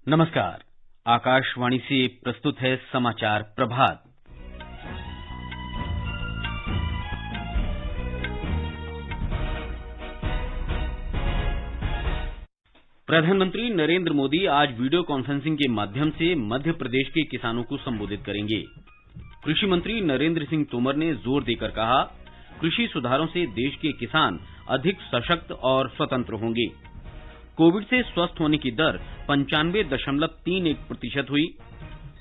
नमस्कार। आकाशवाणी से प्रस्तुत है समाचार प्रभात। प्रधानमंत्री नरेंद्र मोदी आज वीडियो कॉन्फ्रेंसिंग के माध्यम से मध्य प्रदेश के किसानों को संबोधित करेंगे। कृषि मंत्री नरेंद्र सिंह तोमर ने जोर देकर कहा, कृषि सुधारों से देश के किसान अधिक सशक्त और स्वतंत्र होंगे। कोविड से स्वस्थ होने की दर 95.31% हुई।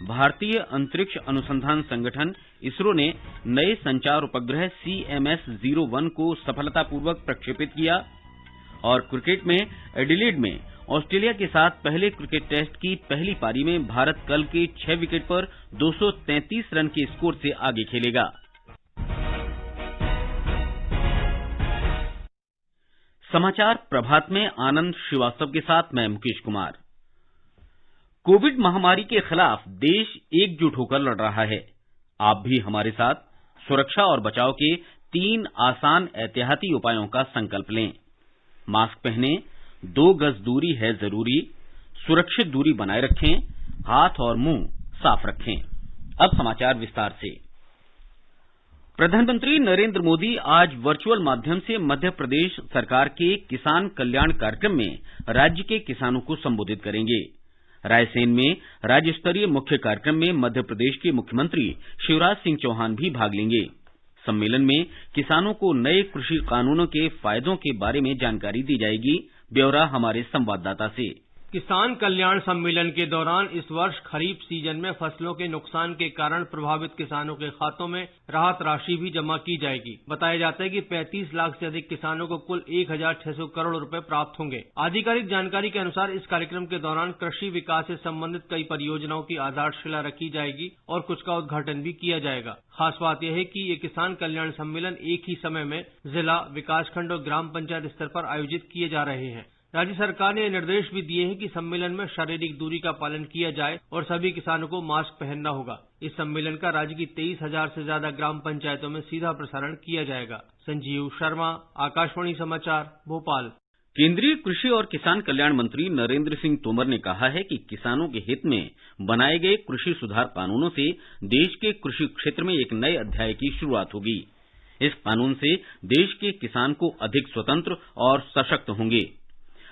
भारतीय अंतरिक्ष अनुसंधान संगठन इसरो ने नए संचार उपग्रह CMS-01 को सफलतापूर्वक प्रक्षेपित किया। और क्रिकेट में एडिलेड में ऑस्ट्रेलिया के साथ पहले क्रिकेट टेस्ट की पहली पारी में भारत कल के 6 विकेट पर 233 रन के स्कोर से आगे खेलेगा। समाचार प्रभात में आनंद श्रीवास्तव के साथ मैं मुकेश कुमार। कोविड महामारी के खिलाफ देश एकजुट होकर लड़ रहा है। आप भी हमारे साथ सुरक्षा और बचाव के 3 आसान एहतियाती उपायों का संकल्प लें। मास्क पहनें, 2 गज दूरी है जरूरी, सुरक्षित दूरी बनाए रखें, हाथ और मुंह साफ रखें। अब समाचार विस्तार से। प्रधानमंत्री नरेंद्र मोदी आज वर्चुअल माध्यम से मध्य प्रदेश सरकार के किसान कल्याण कार्यक्रम में राज्य के किसानों को संबोधित करेंगे। रायसेन में राज्य स्तरीय मुख्य कार्यक्रम में मध्य प्रदेश के मुख्यमंत्री शिवराज सिंह चौहान भी भाग लेंगे। सम्मेलन में किसानों को नए कृषि कानूनों के फायदों के बारे में जानकारी दी जाएगी। ब्यौरा हमारे संवाददाता से। किसान कल्याण सम्मेलन के दौरान इस वर्ष खरीफ सीजन में फसलों के नुकसान के कारण प्रभावित किसानों के खातों में राहत राशि भी जमा की जाएगी। बताया जाता है कि 35 लाख से अधिक किसानों को कुल 1,600 करोड़ रुपए प्राप्त होंगे। आधिकारिक जानकारी के अनुसार इस कार्यक्रम के दौरान कृषि विकास से संबंधित कई परियोजनाओं की आधारशिला रखी जाएगी और कुछ का उद्घाटन भी किया जाएगा। खास बात यह है कि ये किसान कल्याण सम्मेलन एक ही समय में जिला, विकासखंड और ग्राम पंचायत स्तर पर आयोजित किए जा रहे हैं। राज्य सरकार ने निर्देश भी दिए हैं कि सम्मेलन में शारीरिक दूरी का पालन किया जाए और सभी किसानों को मास्क पहनना होगा। इस सम्मेलन का राज्य की 23,000 से ज्यादा ग्राम पंचायतों में सीधा प्रसारण किया जाएगा। संजीव शर्मा, आकाशवाणी समाचार, भोपाल। केंद्रीय कृषि और किसान कल्याण मंत्री नरेंद्र सिंह तोमर ने कहा है कि किसानों के हित में बनाए गए कृषि सुधार कानूनों से देश के कृषि क्षेत्र में एक नए अध्याय की शुरुआत होगी। इस कानून से देश के किसान को अधिक स्वतंत्र और सशक्त होंगे।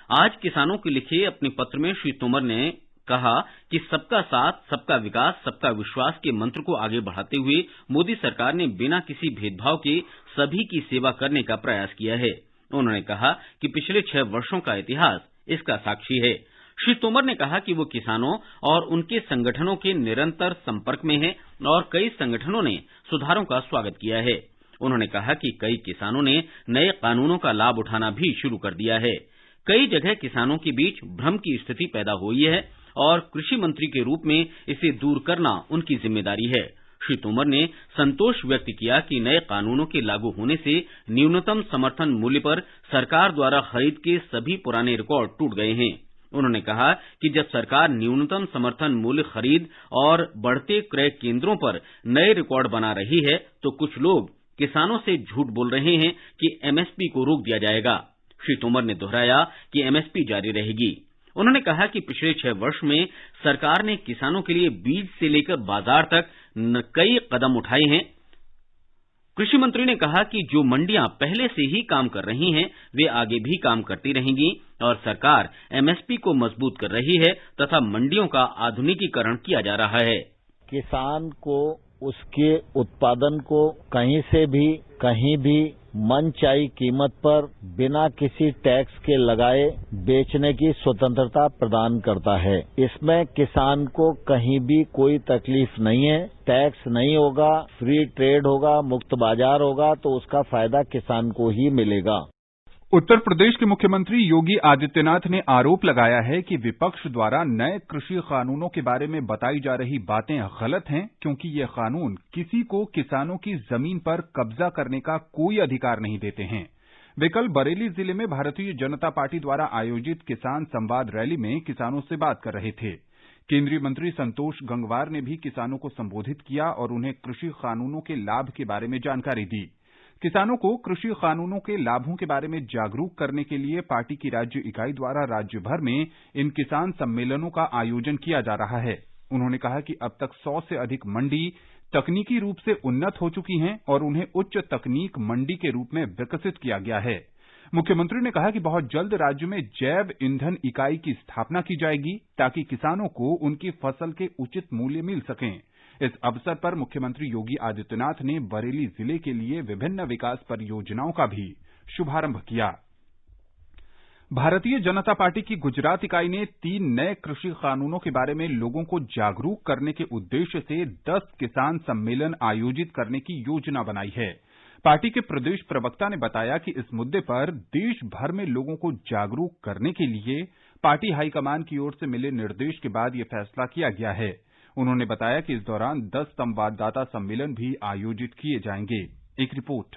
आज किसानों के लिखे अपने पत्र में श्री तोमर ने कहा कि सबका साथ, सबका विकास, सबका विश्वास के मंत्र को आगे बढ़ाते हुए मोदी सरकार ने बिना किसी भेदभाव के सभी की सेवा करने का प्रयास किया है। उन्होंने कहा कि पिछले 6 वर्षों का इतिहास इसका साक्षी है। श्री तोमर ने कहा कि वो किसानों और उनके संगठनों के निरंतर संपर्क में हैं और कई संगठनों ने सुधारों का स्वागत किया है। उन्होंने कहा कि कई किसानों ने नए कानूनों का लाभ उठाना भी शुरू कर दिया है। कई जगह किसानों के बीच भ्रम की स्थिति पैदा हुई है और कृषि मंत्री के रूप में इसे दूर करना उनकी जिम्मेदारी है। श्री तोमर ने संतोष व्यक्त किया कि नए कानूनों के लागू होने से न्यूनतम समर्थन मूल्य पर सरकार द्वारा खरीद के सभी पुराने रिकॉर्ड टूट गए हैं। उन्होंने कहा कि जब सरकार न्यूनतम समर्थन मूल्य खरीद और बढ़ते क्रय केंद्रों पर नए रिकॉर्ड बना रही है तो कुछ लोग किसानों से झूठ बोल रहे हैं कि MSP को रोक दिया जाएगा। श्री तोमर ने दोहराया कि MSP जारी रहेगी। उन्होंने कहा कि पिछले 6 वर्ष में सरकार ने किसानों के लिए बीज से लेकर बाजार तक कई कदम उठाए हैं। कृषि मंत्री ने कहा कि जो मंडियां पहले से ही काम कर रही हैं, वे आगे भी काम करती रहेंगी और सरकार MSP को मजबूत कर रही है तथा मंडियों का आधुनिकीकरण किया जा रहा है। किसान को उसके उत्पादन को कहीं से भी, कहीं भी मनचाही कीमत पर बिना किसी टैक्स के लगाए बेचने की स्वतंत्रता प्रदान करता है। इसमें किसान को कहीं भी कोई तकलीफ नहीं है। टैक्स नहीं होगा, फ्री ट्रेड होगा, मुक्त बाजार होगा तो उसका फायदा किसान को ही मिलेगा। उत्तर प्रदेश के मुख्यमंत्री योगी आदित्यनाथ ने आरोप लगाया है कि विपक्ष द्वारा नए कृषि कानूनों के बारे में बताई जा रही बातें गलत हैं, क्योंकि ये कानून किसी को किसानों की जमीन पर कब्जा करने का कोई अधिकार नहीं देते हैं। वे कल बरेली जिले में भारतीय जनता पार्टी द्वारा आयोजित किसान संवाद रैली में किसानों से बात कर रहे थे। केंद्रीय मंत्री संतोष गंगवार ने भी किसानों को संबोधित किया और उन्हें कृषि कानूनों के लाभ के बारे में जानकारी दी। किसानों को कृषि कानूनों के लाभों के बारे में जागरूक करने के लिए पार्टी की राज्य इकाई द्वारा राज्य भर में इन किसान सम्मेलनों का आयोजन किया जा रहा है। उन्होंने कहा कि अब तक 100 से अधिक मंडी तकनीकी रूप से उन्नत हो चुकी हैं और उन्हें उच्च तकनीक मंडी के रूप में विकसित किया गया है। मुख्यमंत्री ने कहा कि बहुत जल्द राज्य में जैव ईंधन इकाई की स्थापना की जाएगी ताकि किसानों को उनकी फसल के उचित मूल्य मिल सकें। इस अवसर पर मुख्यमंत्री योगी आदित्यनाथ ने बरेली जिले के लिए विभिन्न विकास परियोजनाओं का भी शुभारंभ किया। भारतीय जनता पार्टी की गुजरात इकाई ने 3 नए कृषि कानूनों के बारे में लोगों को जागरूक करने के उद्देश्य से 10 किसान सम्मेलन आयोजित करने की योजना बनाई है। पार्टी के प्रदेश प्रवक्ता ने बताया कि इस मुद्दे पर देश भर में लोगों को जागरूक करने के लिए पार्टी हाईकमान की ओर से मिले निर्देश के बाद यह फैसला किया गया है। उन्होंने बताया कि इस दौरान 10 संवाददाता सम्मेलन भी आयोजित किए जाएंगे। एक रिपोर्ट।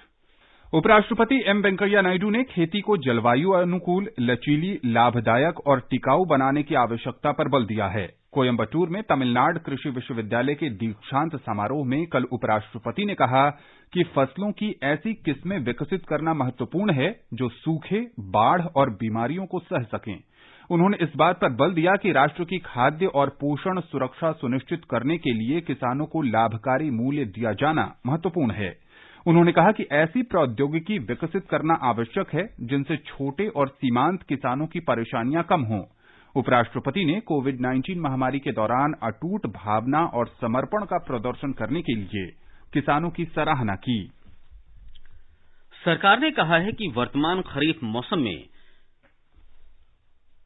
उपराष्ट्रपति एम वेंकैया नायडू ने खेती को जलवायु अनुकूल, लचीली, लाभदायक और टिकाऊ बनाने की आवश्यकता पर बल दिया है। कोयम्बटूर में तमिलनाडु कृषि विश्वविद्यालय के दीक्षांत समारोह में कल उपराष्ट्रपति ने कहा कि फसलों की ऐसी किस्में विकसित करना महत्वपूर्ण है जो सूखे, बाढ़ और बीमारियों को सह सकें। उन्होंने इस बात पर बल दिया कि राष्ट्र की खाद्य और पोषण सुरक्षा सुनिश्चित करने के लिए किसानों को लाभकारी मूल्य दिया जाना महत्वपूर्ण है। उन्होंने कहा कि ऐसी प्रौद्योगिकी विकसित करना आवश्यक है जिनसे छोटे और सीमांत किसानों की परेशानियां कम हों। उपराष्ट्रपति ने कोविड-19 महामारी के दौरान अटूट भावना और समर्पण का प्रदर्शन करने के लिए किसानों की सराहना की। सरकार ने कहा है कि वर्तमान खरीफ मौसम में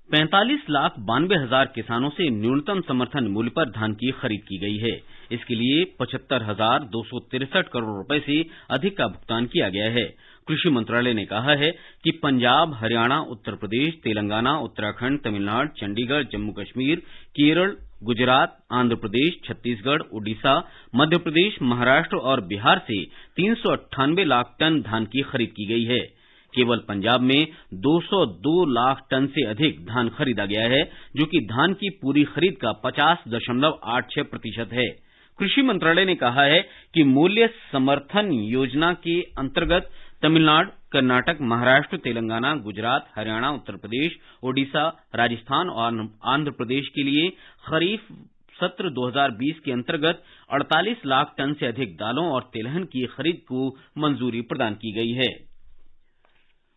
45,92,000 किसानों से न्यूनतम समर्थन मूल्य पर धान की खरीद की गई है। इसके लिए 75,263 करोड़ रुपए से अधिक का भुगतान किया गया है। कृषि मंत्रालय ने कहा है कि पंजाब, हरियाणा, उत्तर प्रदेश, तेलंगाना, उत्तराखंड, तमिलनाडु, चंडीगढ़, जम्मू कश्मीर, केरल, गुजरात, आंध्र प्रदेश, छत्तीसगढ़, ओडिशा, मध्य प्रदेश, महाराष्ट्र और बिहार से 398 लाख टन धान की खरीद की गई है। केवल पंजाब में 202 लाख टन से अधिक धान खरीदा गया है, जो कि धान की पूरी खरीद का 50.86% है। कृषि मंत्रालय ने कहा है कि मूल्य समर्थन योजना के अंतर्गत तमिलनाडु, कर्नाटक, महाराष्ट्र, तेलंगाना, गुजरात, हरियाणा, उत्तर प्रदेश, ओडिशा, राजस्थान और आंध्र प्रदेश के लिए खरीफ सत्र 2020 के अंतर्गत 48 लाख टन से अधिक दालों और तिलहन की खरीद को मंजूरी प्रदान की गई है।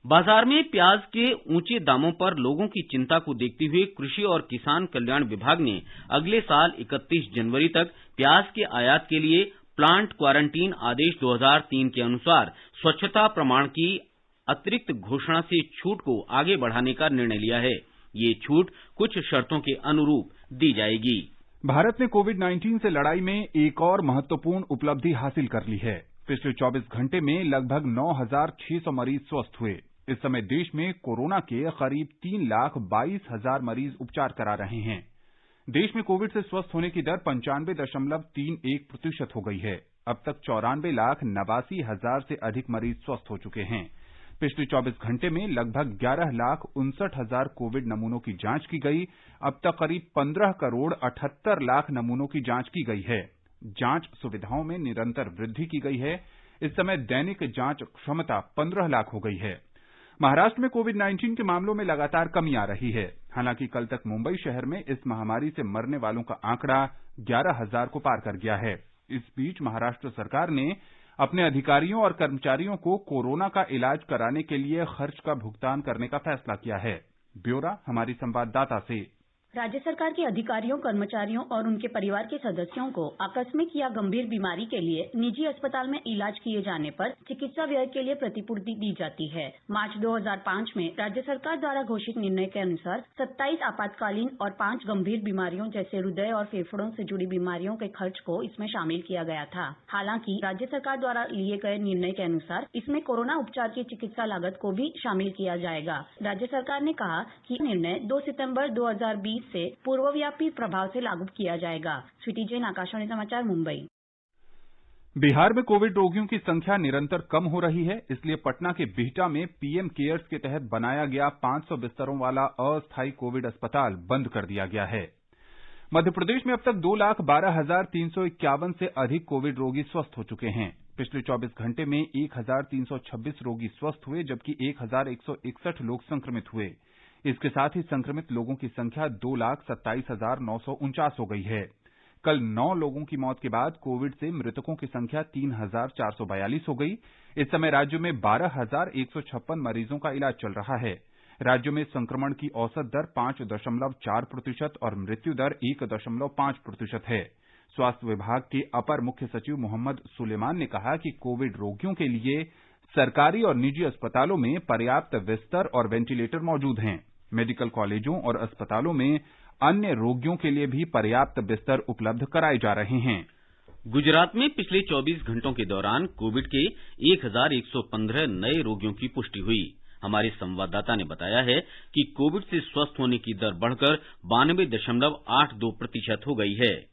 बाजार में प्याज के ऊंचे दामों पर लोगों की चिंता को देखते हुए कृषि और किसान कल्याण विभाग ने अगले साल 31 जनवरी तक प्याज के आयात के लिए प्लांट क्वारंटीन आदेश 2003 के अनुसार स्वच्छता प्रमाण की अतिरिक्त घोषणा से छूट को आगे बढ़ाने का निर्णय लिया है। ये छूट कुछ शर्तों के अनुरूप दी जाएगी। भारत ने कोविड-19 से लड़ाई में एक और महत्वपूर्ण उपलब्धि हासिल कर ली है। पिछले 24 घंटे में लगभग 9,600 मरीज स्वस्थ हुए। इस समय देश में कोरोना के करीब 3,22,000 मरीज उपचार करा रहे हैं। देश में कोविड से स्वस्थ होने की दर 95.31% हो गई है। अब तक 94,89,000 से अधिक मरीज स्वस्थ हो चुके हैं। पिछले 24 घंटे में लगभग 11,59,000 कोविड नमूनों की जांच की गई। अब तक करीब 15,78,00,000 नमूनों की जांच की गई है। जांच सुविधाओं में निरंतर वृद्धि की गई है। इस समय दैनिक जांच क्षमता 15 लाख हो गई है। महाराष्ट्र में कोविड-19 के मामलों में लगातार कमी आ रही है। हालांकि कल तक मुंबई शहर में इस महामारी से मरने वालों का आंकड़ा 11,000 को पार कर गया है। इस बीच महाराष्ट्र सरकार ने अपने अधिकारियों और कर्मचारियों को कोरोना का इलाज कराने के लिए खर्च का भुगतान करने का फैसला किया है। ब्यौरा हमारी संवाददाता से। राज्य सरकार के अधिकारियों, कर्मचारियों और उनके परिवार के सदस्यों को आकस्मिक या गंभीर बीमारी के लिए निजी अस्पताल में इलाज किए जाने पर चिकित्सा व्यय के लिए प्रतिपूर्ति दी जाती है। मार्च 2005 में राज्य सरकार द्वारा घोषित निर्णय के अनुसार 27 आपातकालीन और 5 गंभीर बीमारियों जैसे हृदय और फेफड़ों से जुड़ी बीमारियों के खर्च को इसमें शामिल किया गया था। हालांकि राज्य सरकार द्वारा लिए गए निर्णय के अनुसार इसमें कोरोना उपचार की चिकित्सा लागत को भी शामिल किया जाएगा। राज्य सरकार ने कहा कि निर्णय 2 सितंबर 2020 से पूर्वव्यापी प्रभाव से लागू किया जाएगा। स्वीटी जैन, आकाशवाणी समाचार, मुंबई। बिहार में कोविड रोगियों की संख्या निरंतर कम हो रही है, इसलिए पटना के बिहटा में पीएम केयर्स के तहत बनाया गया 500 बिस्तरों वाला अस्थायी कोविड अस्पताल बंद कर दिया गया है। मध्य प्रदेश में अब तक 2,12,351 से अधिक कोविड रोगी स्वस्थ हो चुके हैं। पिछले 24 घंटे में 1,326 रोगी स्वस्थ हुए, जबकि 1,161 लोग संक्रमित हुए। इसके साथ ही संक्रमित लोगों की संख्या 2,27,949 हो गई है। कल 9 लोगों की मौत के बाद कोविड से मृतकों की संख्या 3,442 हो गई। इस समय राज्य में 12,156 मरीजों का इलाज चल रहा है। राज्य में संक्रमण की औसत दर 5.4% और मृत्यु दर 1.5% है। स्वास्थ्य विभाग के अपर मुख्य सचिव मोहम्मद सुलेमान ने कहा कि कोविड रोगियों के लिए सरकारी और निजी अस्पतालों में पर्याप्त बिस्तर और वेंटिलेटर मौजूद हैं। मेडिकल कॉलेजों और अस्पतालों में अन्य रोगियों के लिए भी पर्याप्त बिस्तर उपलब्ध कराए जा रहे हैं। गुजरात में पिछले 24 घंटों के दौरान कोविड के 1,115 नए रोगियों की पुष्टि हुई। हमारे संवाददाता ने बताया है कि कोविड से स्वस्थ होने की दर बढ़कर 92.82% हो गई है।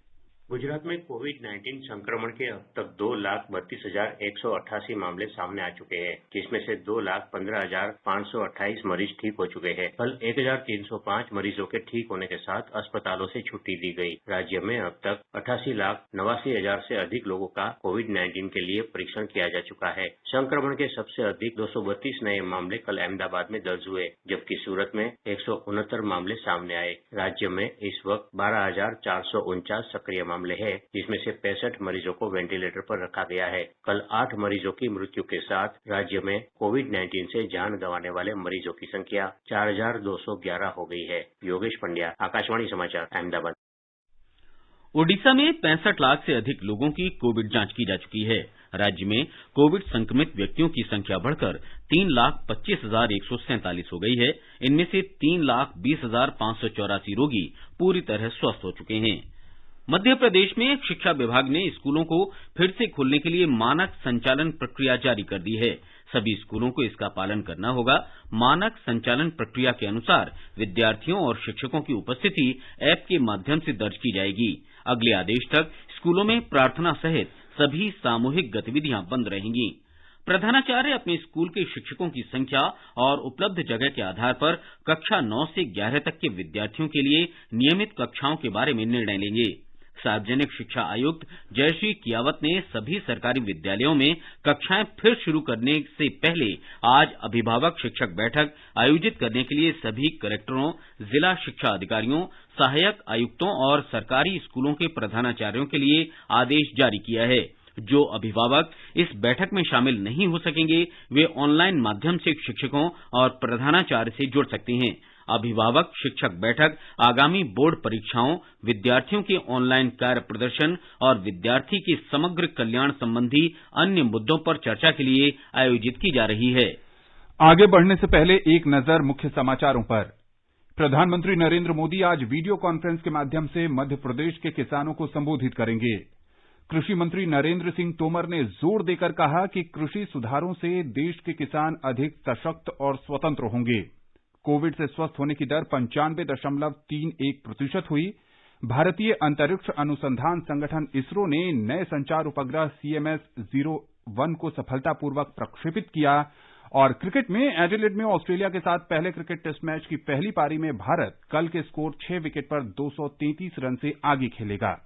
गुजरात में कोविड-19 संक्रमण के अब तक 2,32,188 मामले सामने आ चुके हैं, जिसमें से 2,15,528 मरीज ठीक हो चुके हैं। कल 1,305 मरीजों के ठीक होने के साथ अस्पतालों से छुट्टी दी गई। राज्य में अब तक 88,89,000 से अधिक लोगों का कोविड-19 के लिए परीक्षण किया जा चुका है। संक्रमण के सबसे अधिक 232 नए मामले कल अहमदाबाद में दर्ज हुए, जबकि सूरत में 169 मामले सामने आए। राज्य में इस वक्त 12,449 सक्रिय मामले हैं, जिसमें से 65 मरीजों को वेंटिलेटर पर रखा गया है। कल 8 मरीजों की मृत्यु के साथ राज्य में कोविड-19 से जान गंवाने वाले मरीजों की संख्या 4,211 हो गई है। योगेश पंड्या, आकाशवाणी समाचार, अहमदाबाद। ओडिशा में 65 लाख से अधिक लोगों की कोविड जांच की जा चुकी है। राज्य में कोविड संक्रमित व्यक्तियों की संख्या बढ़कर 3,25,147 हो गई है। इनमें से 3,20,584 रोगी पूरी तरह स्वस्थ हो चुके हैं। मध्य प्रदेश में शिक्षा विभाग ने स्कूलों को फिर से खोलने के लिए मानक संचालन प्रक्रिया जारी कर दी है। सभी स्कूलों को इसका पालन करना होगा। मानक संचालन प्रक्रिया के अनुसार विद्यार्थियों और शिक्षकों की उपस्थिति ऐप के माध्यम से दर्ज की जाएगी। अगले आदेश तक स्कूलों में प्रार्थना सहित सभी सामूहिक गतिविधियां बंद रहेंगी। प्रधानाचार्य अपने स्कूल के शिक्षकों की संख्या और उपलब्ध जगह के आधार पर कक्षा 9 से 11 तक के विद्यार्थियों के लिए नियमित कक्षाओं के बारे में निर्णय लेंगे। सार्वजनिक शिक्षा आयुक्त जयश्री कियावत ने सभी सरकारी विद्यालयों में कक्षाएं फिर शुरू करने से पहले आज अभिभावक शिक्षक बैठक आयोजित करने के लिए सभी कलेक्टरों, जिला शिक्षा अधिकारियों, सहायक आयुक्तों और सरकारी स्कूलों के प्रधानाचार्यों के लिए आदेश जारी किया है। जो अभिभावक इस बैठक में शामिल नहीं हो सकेंगे, वे ऑनलाइन माध्यम से शिक्षकों और प्रधानाचार्य से जुड़ सकते हैं। अभिभावक शिक्षक बैठक आगामी बोर्ड परीक्षाओं, विद्यार्थियों के ऑनलाइन कार्य प्रदर्शन और विद्यार्थी के समग्र कल्याण संबंधी अन्य मुद्दों पर चर्चा के लिए आयोजित की जा रही है। आगे बढ़ने से पहले एक नजर मुख्य समाचारों पर। प्रधानमंत्री नरेंद्र मोदी आज वीडियो कॉन्फ्रेंस के माध्यम से मध्य प्रदेश के किसानों को संबोधित करेंगे। कृषि मंत्री नरेंद्र सिंह तोमर ने जोर देकर कहा कि कृषि सुधारों से देश के किसान अधिक सशक्त और स्वतंत्र होंगे। कोविड से स्वस्थ होने की दर 95.31% हुई। भारतीय अंतरिक्ष अनुसंधान संगठन इसरो ने नए संचार उपग्रह CMS-01 को सफलतापूर्वक प्रक्षेपित किया। और क्रिकेट में एडिलेड में ऑस्ट्रेलिया के साथ पहले क्रिकेट टेस्ट मैच की पहली पारी में भारत कल के स्कोर 6 विकेट पर 233 रन से आगे खेलेगा।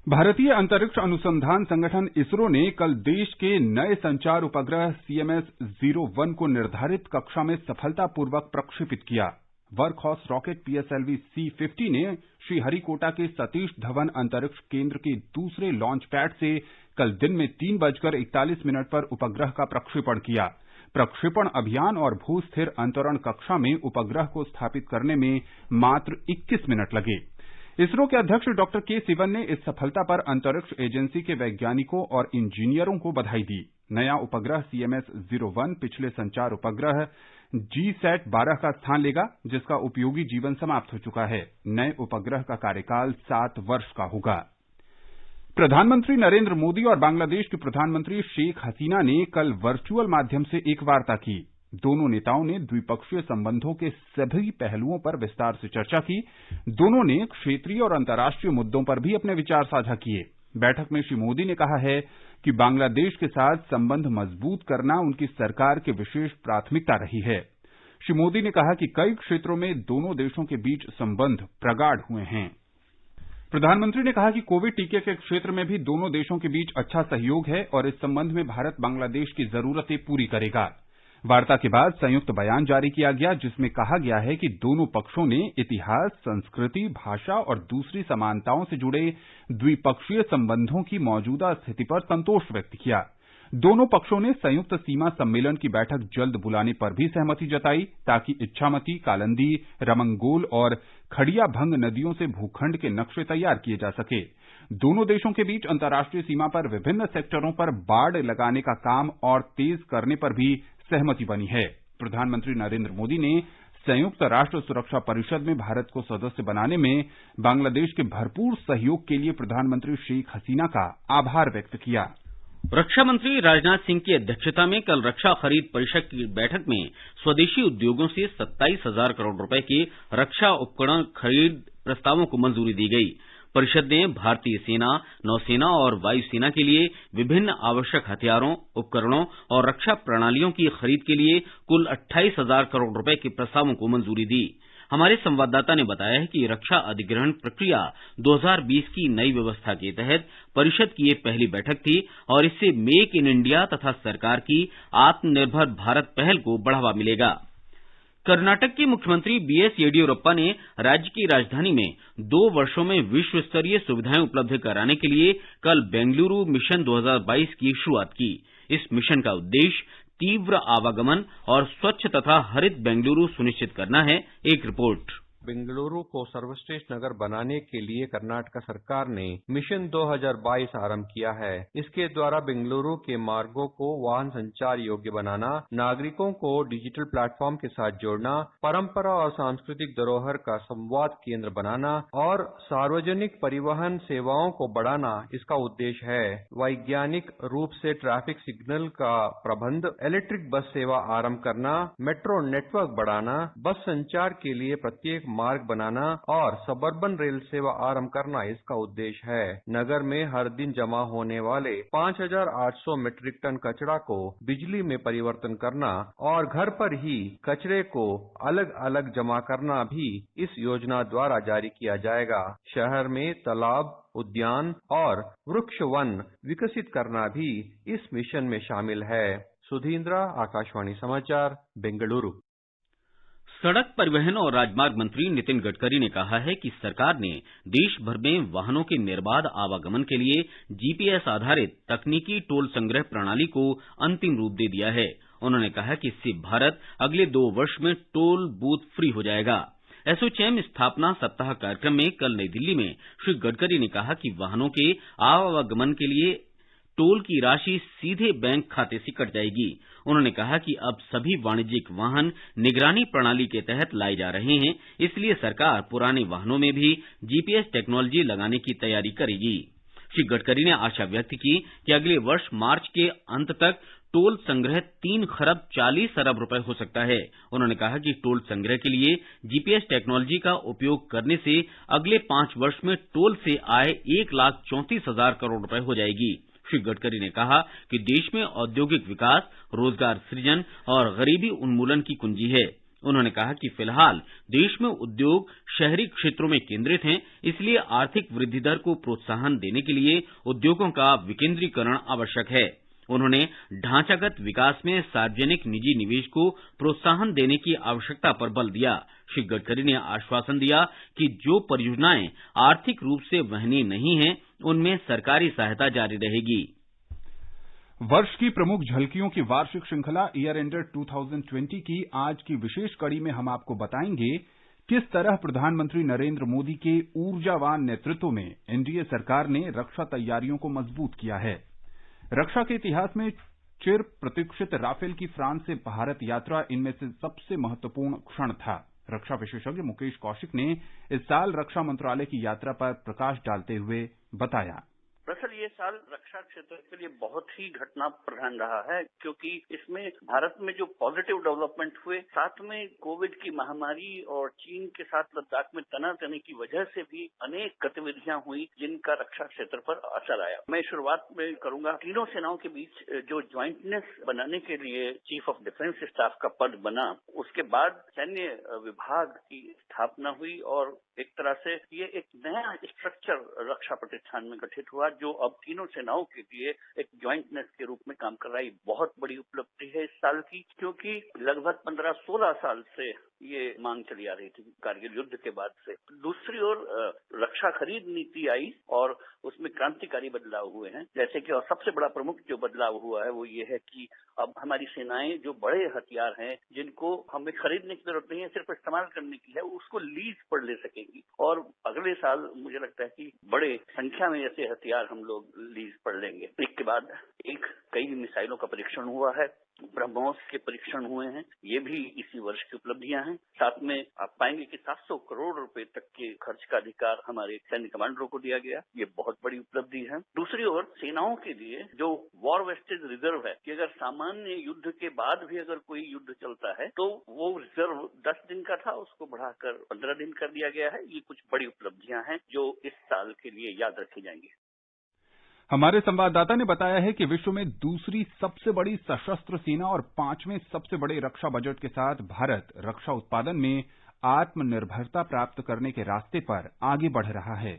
भारतीय अंतरिक्ष अनुसंधान संगठन इसरो ने कल देश के नए संचार उपग्रह CMS-01 को निर्धारित कक्षा में सफलतापूर्वक प्रक्षेपित किया। वर्कहॉर्स रॉकेट PSLV C-50 ने श्रीहरिकोटा के सतीश धवन अंतरिक्ष केंद्र के दूसरे लॉन्च पैड से कल दिन में 3:41 पर उपग्रह का प्रक्षेपण किया। प्रक्षेपण अभियान और भू-स्थिर अंतरण कक्षा में उपग्रह को स्थापित करने में मात्र 21 मिनट लगे। इसरो के अध्यक्ष डॉक्टर के सिवन ने इस सफलता पर अंतरिक्ष एजेंसी के वैज्ञानिकों और इंजीनियरों को बधाई दी। नया उपग्रह CMS-01 पिछले संचार उपग्रह GSAT-12 का स्थान लेगा, जिसका उपयोगी जीवन समाप्त हो चुका है। नए उपग्रह का कार्यकाल 7 वर्ष का होगा। प्रधानमंत्री नरेंद्र मोदी और बांग्लादेश की प्रधानमंत्री शेख हसीना ने कल वर्चुअल माध्यम से एक वार्ता की। दोनों नेताओं ने द्विपक्षीय संबंधों के सभी पहलुओं पर विस्तार से चर्चा की। दोनों ने क्षेत्रीय और अंतर्राष्ट्रीय मुद्दों पर भी अपने विचार साझा किए। बैठक में श्री मोदी ने कहा है कि बांग्लादेश के साथ संबंध मजबूत करना उनकी सरकार की विशेष प्राथमिकता रही है। श्री मोदी ने कहा कि कई क्षेत्रों में दोनों देशों के बीच संबंध प्रगाढ़ हुए हैं। प्रधानमंत्री ने कहा कि कोविड टीके के क्षेत्र में भी दोनों देशों के बीच अच्छा सहयोग है और इस संबंध में भारत बांग्लादेश की जरूरतें पूरी करेगा। वार्ता के बाद संयुक्त बयान जारी किया गया जिसमें कहा गया है कि दोनों पक्षों ने इतिहास, संस्कृति, भाषा और दूसरी समानताओं से जुड़े द्विपक्षीय संबंधों की मौजूदा स्थिति पर संतोष व्यक्त किया। दोनों पक्षों ने संयुक्त सीमा सम्मेलन की बैठक जल्द बुलाने पर भी सहमति जताई ताकि इच्छामती, कालंदी, रमंगोल और खड़िया भंग नदियों से भूखंड के नक्शे तैयार किए जा सके। दोनों देशों के बीच अंतर्राष्ट्रीय सीमा पर विभिन्न सेक्टरों पर बाड़ लगाने का काम और तेज करने पर भी सहमति बनी है। प्रधानमंत्री नरेंद्र मोदी ने संयुक्त राष्ट्र सुरक्षा परिषद में भारत को सदस्य बनाने में बांग्लादेश के भरपूर सहयोग के लिए प्रधानमंत्री शेख हसीना का आभार व्यक्त किया। रक्षा मंत्री राजनाथ सिंह की अध्यक्षता में कल रक्षा खरीद परिषद की बैठक में स्वदेशी उद्योगों से 27,000 करोड़ रुपए के रक्षा उपकरण खरीद प्रस्तावों को मंजूरी दी गई। परिषद ने भारतीय सेना, नौसेना और वायुसेना के लिए विभिन्न आवश्यक हथियारों, उपकरणों और रक्षा प्रणालियों की खरीद के लिए कुल 28,000 करोड़ रुपए के प्रस्तावों को मंजूरी दी। हमारे संवाददाता ने बताया है कि रक्षा अधिग्रहण प्रक्रिया 2020 की नई व्यवस्था के तहत परिषद की ये पहली बैठक थी और इससे मेक इन इंडिया तथा सरकार की आत्मनिर्भर भारत पहल को बढ़ावा मिलेगा। कर्नाटक के मुख्यमंत्री बीएस येडियुरप्पा ने राज्य की राजधानी में 2 वर्षों में विश्व स्तरीय सुविधाएं उपलब्ध कराने के लिए कल बेंगलुरु मिशन 2022 की शुरुआत की। इस मिशन का उद्देश्य तीव्र आवागमन और स्वच्छ तथा हरित बेंगलुरु सुनिश्चित करना है। एक रिपोर्ट। बेंगलुरु को सर्वश्रेष्ठ नगर बनाने के लिए कर्नाटक सरकार ने मिशन 2022 आरंभ किया है। इसके द्वारा बेंगलुरु के मार्गों को वाहन संचार योग्य बनाना, नागरिकों को डिजिटल प्लेटफॉर्म के साथ जोड़ना, परंपरा और सांस्कृतिक धरोहर का संवाद केंद्र बनाना और सार्वजनिक परिवहन सेवाओं को बढ़ाना इसका उद्देश्य है। वैज्ञानिक रूप से ट्रैफिक सिग्नल का प्रबंध, इलेक्ट्रिक बस सेवा आरंभ करना, मेट्रो नेटवर्क बढ़ाना, बस संचार के लिए प्रत्येक मार्ग बनाना और सबर्बन रेल सेवा आरंभ करना इसका उद्देश्य है। नगर में हर दिन जमा होने वाले 5,800 मीट्रिक टन कचरा को बिजली में परिवर्तन करना और घर पर ही कचरे को अलग अलग जमा करना भी इस योजना द्वारा जारी किया जाएगा। शहर में तालाब, उद्यान और वृक्ष वन विकसित करना भी इस मिशन में शामिल है। सुधींद्रा, आकाशवाणी समाचार, बेंगलुरु। सड़क परिवहन और राजमार्ग मंत्री नितिन गडकरी ने कहा है कि सरकार ने देश भर में वाहनों के निर्बाध आवागमन के लिए जीपीएस आधारित तकनीकी टोल संग्रह प्रणाली को अंतिम रूप दे दिया है। उन्होंने कहा कि इससे भारत अगले 2 वर्ष में टोल बूथ फ्री हो जाएगा। एसोचैम स्थापना सप्ताह कार्यक्रम में कल नई दिल्ली में श्री गडकरी ने कहा कि वाहनों के आवागमन के लिए टोल की राशि सीधे बैंक खाते से कट जाएगी। उन्होंने कहा कि अब सभी वाणिज्यिक वाहन निगरानी प्रणाली के तहत लाए जा रहे हैं, इसलिए सरकार पुराने वाहनों में भी जीपीएस टेक्नोलॉजी लगाने की तैयारी करेगी। श्री गडकरी ने आशा व्यक्त की कि अगले वर्ष मार्च के अंत तक टोल संग्रह 3 खरब 40 अरब रुपए हो सकता है। उन्होंने कहा कि टोल संग्रह के लिए जीपीएस टेक्नोलॉजी का उपयोग करने से अगले 5 वर्ष में टोल से आय 1,34,000 करोड़ रुपए हो जाएगी। श्री गडकरी ने कहा कि देश में औद्योगिक विकास, रोजगार सृजन और गरीबी उन्मूलन की कुंजी है। उन्होंने कहा कि फिलहाल देश में उद्योग शहरी क्षेत्रों में केंद्रित हैं, इसलिए आर्थिक वृद्धि दर को प्रोत्साहन देने के लिए उद्योगों का विकेंद्रीकरण आवश्यक है। उन्होंने ढांचागत विकास में सार्वजनिक निजी निवेश को प्रोत्साहन देने की आवश्यकता पर बल दिया। श्री गडकरी ने आश्वासन दिया कि जो परियोजनाएं आर्थिक रूप से वहनीय नहीं हैं, उनमें सरकारी सहायता जारी रहेगी। वर्ष की प्रमुख झलकियों की वार्षिक श्रृंखला ईयर एंडर 2020 की आज की विशेष कड़ी में हम आपको बताएंगे किस तरह प्रधानमंत्री नरेंद्र मोदी के ऊर्जावान नेतृत्व में एनडीए सरकार ने रक्षा तैयारियों को मजबूत किया है। रक्षा के इतिहास में चिर प्रतीक्षित राफेल की फ्रांस से भारत यात्रा इनमें से सबसे महत्वपूर्ण क्षण था। रक्षा विशेषज्ञ मुकेश कौशिक ने इस साल रक्षा मंत्रालय की यात्रा पर प्रकाश डालते हुए बताया। दरअसल ये साल रक्षा क्षेत्र के लिए बहुत ही घटना प्रधान रहा है, क्योंकि इसमें भारत में जो पॉजिटिव डेवलपमेंट हुए, साथ में कोविड की महामारी और चीन के साथ लद्दाख में तनातनी की वजह से भी अनेक गतिविधियां हुई जिनका रक्षा क्षेत्र पर असर आया। मैं शुरुआत में करूंगा, तीनों सेनाओं के बीच जो ज्वाइंटनेस बनाने के लिए चीफ ऑफ डिफेंस स्टाफ का पद बना, उसके बाद सैन्य विभाग की स्थापना हुई और एक तरह से ये एक नया स्ट्रक्चर रक्षा प्रतिष्ठान में गठित हुआ, जो अब तीनों सेनाओं के लिए एक ज्वाइंटनेस के रूप में काम कर रहा है। बहुत बड़ी उपलब्धि है इस साल की, क्योंकि लगभग 15-16 साल से ये मांग चली आ रही थी कारगिल युद्ध के बाद से। दूसरी ओर रक्षा खरीद नीति आई और उसमें क्रांतिकारी बदलाव हुए हैं, जैसे कि और सबसे बड़ा प्रमुख जो बदलाव हुआ है वो ये है कि अब हमारी सेनाएं जो बड़े हथियार हैं जिनको हमें खरीदने की जरूरत नहीं है, सिर्फ इस्तेमाल करने की है, उसको लीज पर ले सकेंगी। और अगले साल मुझे लगता है कि बड़े संख्या में ऐसे हथियार हम लोग लीज पर लेंगे। एक के बाद एक कई मिसाइलों का परीक्षण हुआ है, ब्रह्मोस के परीक्षण हुए हैं, ये भी इसी वर्ष की उपलब्धियां हैं। साथ में आप पाएंगे कि 700 करोड़ रुपए तक के खर्च का अधिकार हमारे सैन्य कमांडरों को दिया गया, ये बहुत बड़ी उपलब्धि है। दूसरी ओर सेनाओं के लिए जो वॉर वेस्टेज रिजर्व है कि अगर सामान्य युद्ध के बाद भी अगर कोई युद्ध चलता है तो वो रिजर्व 10 दिन का था, उसको बढ़ाकर 15 दिन कर दिया गया है। ये कुछ बड़ी उपलब्धियां हैं जो इस साल के लिए याद रखी जाएंगी। हमारे संवाददाता ने बताया है कि विश्व में दूसरी सबसे बड़ी सशस्त्र सेना और 5वें सबसे बड़े रक्षा बजट के साथ भारत रक्षा उत्पादन में आत्मनिर्भरता प्राप्त करने के रास्ते पर आगे बढ़ रहा है।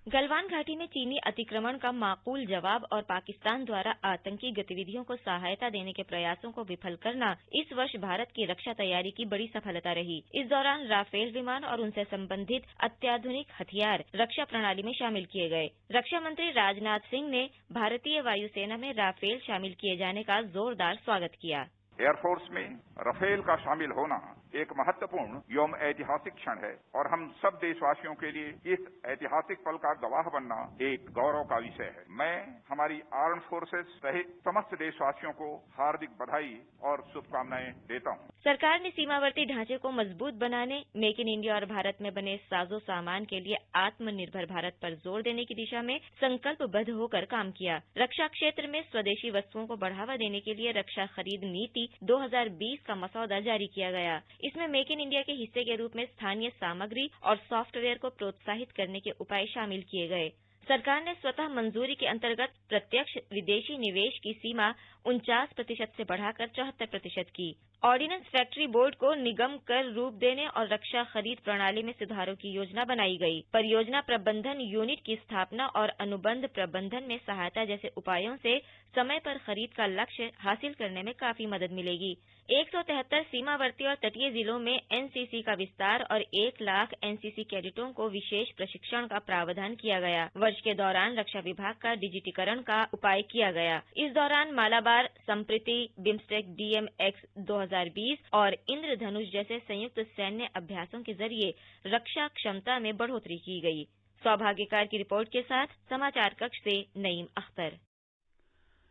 गलवान घाटी में चीनी अतिक्रमण का माकूल जवाब और पाकिस्तान द्वारा आतंकी गतिविधियों को सहायता देने के प्रयासों को विफल करना इस वर्ष भारत की रक्षा तैयारी की बड़ी सफलता रही। इस दौरान राफेल विमान और उनसे संबंधित अत्याधुनिक हथियार रक्षा प्रणाली में शामिल किए गए। रक्षा मंत्री राजनाथ सिंह ने भारतीय वायुसेना में राफेल शामिल किए जाने का जोरदार स्वागत किया। एयरफोर्स में राफेल का शामिल होना एक महत्वपूर्ण एवं ऐतिहासिक क्षण है और हम सब देशवासियों के लिए इस ऐतिहासिक पल का गवाह बनना एक गौरव का विषय है। मैं हमारी आर्म्ड फोर्सेस सहित समस्त देशवासियों को हार्दिक बधाई और शुभकामनाएं देता हूं। सरकार ने सीमावर्ती ढांचे को मजबूत बनाने, मेक इन इंडिया और भारत में बने साजो सामान के लिए आत्मनिर्भर भारत पर जोर देने की दिशा में संकल्पबद्ध होकर काम किया। रक्षा क्षेत्र में स्वदेशी वस्तुओं को बढ़ावा देने के लिए रक्षा खरीद नीति 2020 का मसौदा जारी किया गया। इसमें मेक इन इंडिया के हिस्से के रूप में स्थानीय सामग्री और सॉफ्टवेयर को प्रोत्साहित करने के उपाय शामिल किए गए। सरकार ने स्वतः मंजूरी के अंतर्गत प्रत्यक्ष विदेशी निवेश की सीमा 49% से बढ़ाकर 74% की। ऑर्डिनेंस फैक्ट्री बोर्ड को निगम कर रूप देने और रक्षा खरीद प्रणाली में सुधारों की योजना बनाई गई। परियोजना प्रबंधन यूनिट की स्थापना और अनुबंध प्रबंधन में सहायता जैसे उपायों से समय पर खरीद का लक्ष्य हासिल करने में काफी मदद मिलेगी। 173 सीमावर्ती और तटीय जिलों में एनसीसी का विस्तार और 1 लाख एनसीसी कैडेटों को विशेष प्रशिक्षण का प्रावधान किया गया। वर्ष के दौरान रक्षा विभाग का डिजिटीकरण का उपाय किया गया। इस दौरान मालाबार, संप्रीति, बिम्स्टेक DMX 2020 और इंद्रधनुष जैसे संयुक्त सैन्य अभ्यासों के जरिए रक्षा क्षमता में बढ़ोतरी की गई। सौभाग्यकार की रिपोर्ट के साथ समाचार कक्ष से नईम अख्तर।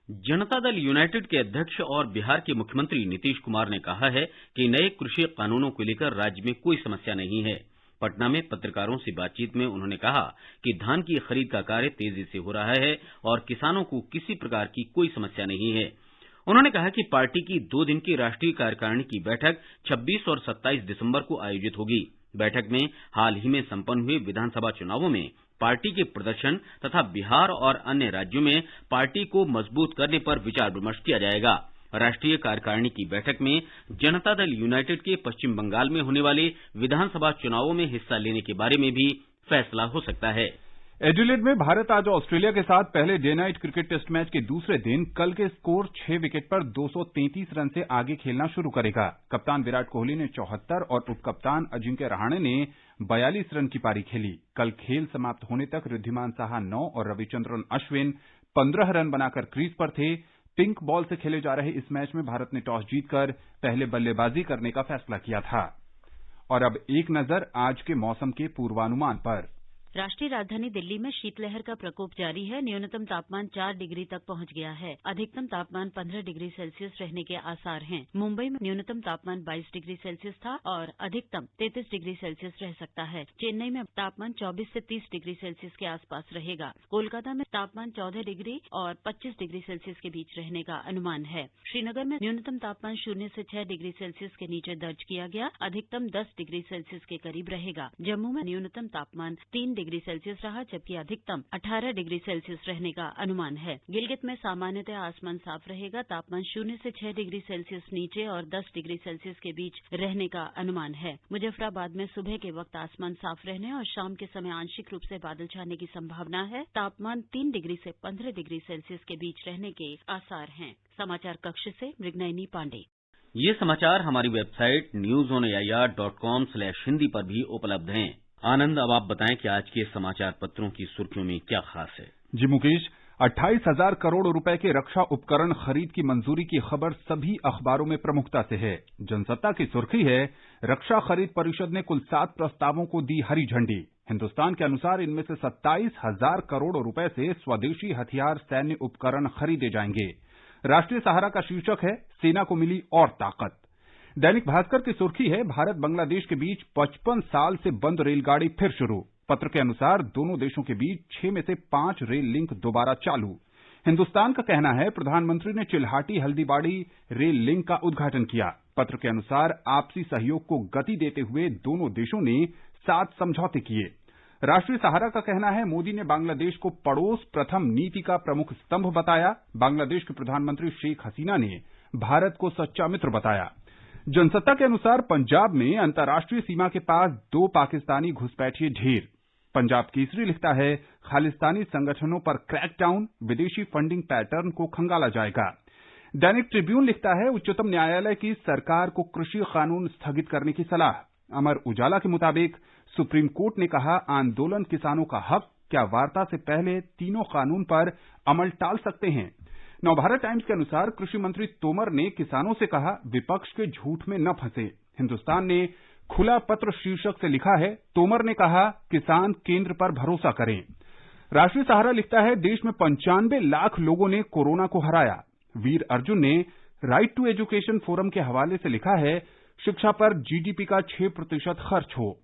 जनता दल यूनाइटेड के अध्यक्ष और बिहार के मुख्यमंत्री नीतीश कुमार ने कहा है कि नए कृषि कानूनों को लेकर राज्य में कोई समस्या नहीं है। पटना में पत्रकारों से बातचीत में उन्होंने कहा कि धान की खरीद का कार्य तेजी से हो रहा है और किसानों को किसी प्रकार की कोई समस्या नहीं है। उन्होंने कहा कि पार्टी की 2 दिन की राष्ट्रीय कार्यकारिणी की बैठक 26 और 27 दिसंबर को आयोजित होगी। बैठक में हाल ही में संपन्न हुए विधानसभा चुनावों में पार्टी के प्रदर्शन तथा बिहार और अन्य राज्यों में पार्टी को मजबूत करने पर विचार विमर्श किया जाएगा। राष्ट्रीय कार्यकारिणी की बैठक में जनता दल यूनाइटेड के पश्चिम बंगाल में होने वाले विधानसभा चुनावों में हिस्सा लेने के बारे में भी फैसला हो सकता है। एडिलेड में भारत आज ऑस्ट्रेलिया के साथ पहले day night cricket test match के दूसरे दिन कल के स्कोर 6 विकेट पर 233 रन से आगे खेलना शुरू करेगा। कप्तान विराट कोहली ने 74 और उपकप्तान अजिंक्य रहाणे ने 42 रन की पारी खेली। कल खेल समाप्त होने तक रिद्धिमान साहा 9 और रविचंद्रन अश्विन 15 रन बनाकर क्रीज पर थे। पिंक बॉल से खेले जा रहे इस मैच में भारत ने टॉस जीतकर पहले बल्लेबाजी करने का फैसला किया था। और अब एक नजर आज के मौसम के पूर्वानुमान पर। राष्ट्रीय राजधानी दिल्ली में शीतलहर का प्रकोप जारी है। न्यूनतम तापमान 4 डिग्री तक पहुंच गया है। अधिकतम तापमान 15 डिग्री सेल्सियस रहने के आसार हैं। मुंबई में न्यूनतम तापमान 22 डिग्री सेल्सियस था और अधिकतम 33 डिग्री सेल्सियस रह सकता है। चेन्नई में तापमान 24 से 30 डिग्री सेल्सियस के आसपास रहेगा। कोलकाता में तापमान 14 डिग्री और 25 डिग्री सेल्सियस के बीच रहने का अनुमान है। श्रीनगर में न्यूनतम तापमान 0 से 6 डिग्री सेल्सियस के नीचे दर्ज किया गया। अधिकतम 10 डिग्री सेल्सियस के करीब रहेगा। जम्मू में न्यूनतम तापमान 3 डिग्री सेल्सियस रहा, जबकि अधिकतम 18 डिग्री सेल्सियस रहने का अनुमान है। गिलगित में सामान्यतः आसमान साफ रहेगा। तापमान 0 से 6 डिग्री सेल्सियस नीचे और 10 डिग्री सेल्सियस के बीच रहने का अनुमान है। मुजफ्फराबाद में सुबह के वक्त आसमान साफ रहने और शाम के समय आंशिक रूप से बादल छाने की संभावना है। तापमान 3 डिग्री से 15 डिग्री सेल्सियस के बीच रहने के आसार हैं। समाचार कक्ष से मृगनयनी पांडे। ये समाचार हमारी वेबसाइट newsonair.com/hindi पर भी उपलब्ध हैं। आनंद, अब आप बताएं कि आज के समाचार पत्रों की सुर्खियों में क्या खास है। जी मुकेश, 28,000 करोड़ रुपए के रक्षा उपकरण खरीद की मंजूरी की खबर सभी अखबारों में प्रमुखता से है। जनसत्ता की सुर्खी है, रक्षा खरीद परिषद ने कुल 7 प्रस्तावों को दी हरी झंडी। हिंदुस्तान के अनुसार इनमें से 27,000 करोड़ रुपए से स्वदेशी हथियार सैन्य उपकरण खरीदे जाएंगे। राष्ट्रीय सहारा का शीर्षक है, सेना को मिली और ताकत। दैनिक भास्कर की सुर्खी है, भारत बांग्लादेश के बीच 55 साल से बंद रेलगाड़ी फिर शुरू। पत्र के अनुसार दोनों देशों के बीच 6 में से 5 रेल लिंक दोबारा चालू। हिंदुस्तान का कहना है, प्रधानमंत्री ने चिल्हाटी हल्दीबाड़ी रेल लिंक का उद्घाटन किया। पत्र के अनुसार आपसी सहयोग को गति देते हुए दोनों देशों ने 7 समझौते किए। राष्ट्रीय सहारा का कहना है, मोदी ने बांग्लादेश को पड़ोस प्रथम नीति का प्रमुख स्तंभ बताया। बांग्लादेश के प्रधानमंत्री शेख हसीना ने भारत को सच्चा मित्र बताया। जनसत्ता के अनुसार पंजाब में अंतर्राष्ट्रीय सीमा के पास 2 पाकिस्तानी घुसपैठिए ढेर। पंजाब केसरी लिखता है, खालिस्तानी संगठनों पर क्रैकडाउन, विदेशी फंडिंग पैटर्न को खंगाला जाएगा। दैनिक ट्रिब्यून लिखता है, उच्चतम न्यायालय की सरकार को कृषि कानून स्थगित करने की सलाह। अमर उजाला के मुताबिक सुप्रीम कोर्ट ने कहा, आंदोलन किसानों का हक, क्या वार्ता से पहले तीनों कानून पर अमल टाल सकते हैं। नवभारत टाइम्स के अनुसार कृषि मंत्री तोमर ने किसानों से कहा, विपक्ष के झूठ में न फंसे। हिंदुस्तान ने खुला पत्र शीर्षक से लिखा है, तोमर ने कहा, किसान केंद्र पर भरोसा करें। राष्ट्रीय सहारा लिखता है, देश में 95 लाख लोगों ने कोरोना को हराया। वीर अर्जुन ने राइट टू एजुकेशन फोरम के हवाले से लिखा है, शिक्षा पर जीडीपी का 6% खर्च हो।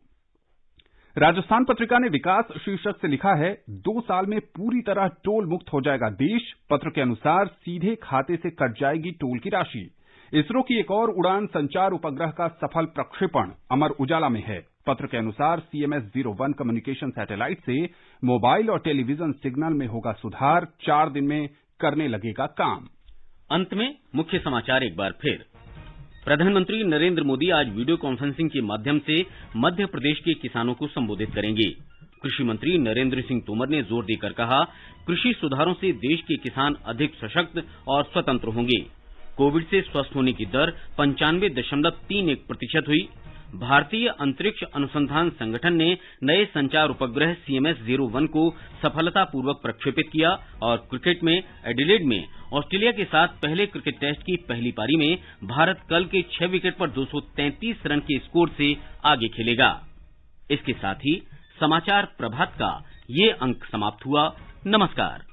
राजस्थान पत्रिका ने विकास शीर्षक से लिखा है, 2 साल में पूरी तरह टोल मुक्त हो जाएगा देश। पत्र के अनुसार सीधे खाते से कट जाएगी टोल की राशि। इसरो की एक और उड़ान संचार उपग्रह का सफल प्रक्षेपण अमर उजाला में है। पत्र के अनुसार CMS-01 कम्युनिकेशन सैटेलाइट से मोबाइल और टेलीविजन सिग्नल में होगा सुधार, 4 दिन में करने लगेगा काम। अंत में मुख्य समाचार एक बार फिर। प्रधानमंत्री नरेंद्र मोदी आज वीडियो कॉन्फ्रेंसिंग के माध्यम से मध्य प्रदेश के किसानों को संबोधित करेंगे। कृषि मंत्री नरेंद्र सिंह तोमर ने जोर देकर कहा, कृषि सुधारों से देश के किसान अधिक सशक्त और स्वतंत्र होंगे। कोविड से स्वस्थ होने की दर 95.31% हुई। भारतीय अंतरिक्ष अनुसंधान संगठन ने नए संचार उपग्रह CMS-01 को सफलतापूर्वक प्रक्षेपित किया और क्रिकेट में एडिलेड में ऑस्ट्रेलिया के साथ पहले क्रिकेट टेस्ट की पहली पारी में भारत कल के 6 विकेट पर 233 रन के स्कोर से आगे खेलेगा। इसके साथ ही समाचार प्रभात का ये अंक समाप्त हुआ। नमस्कार।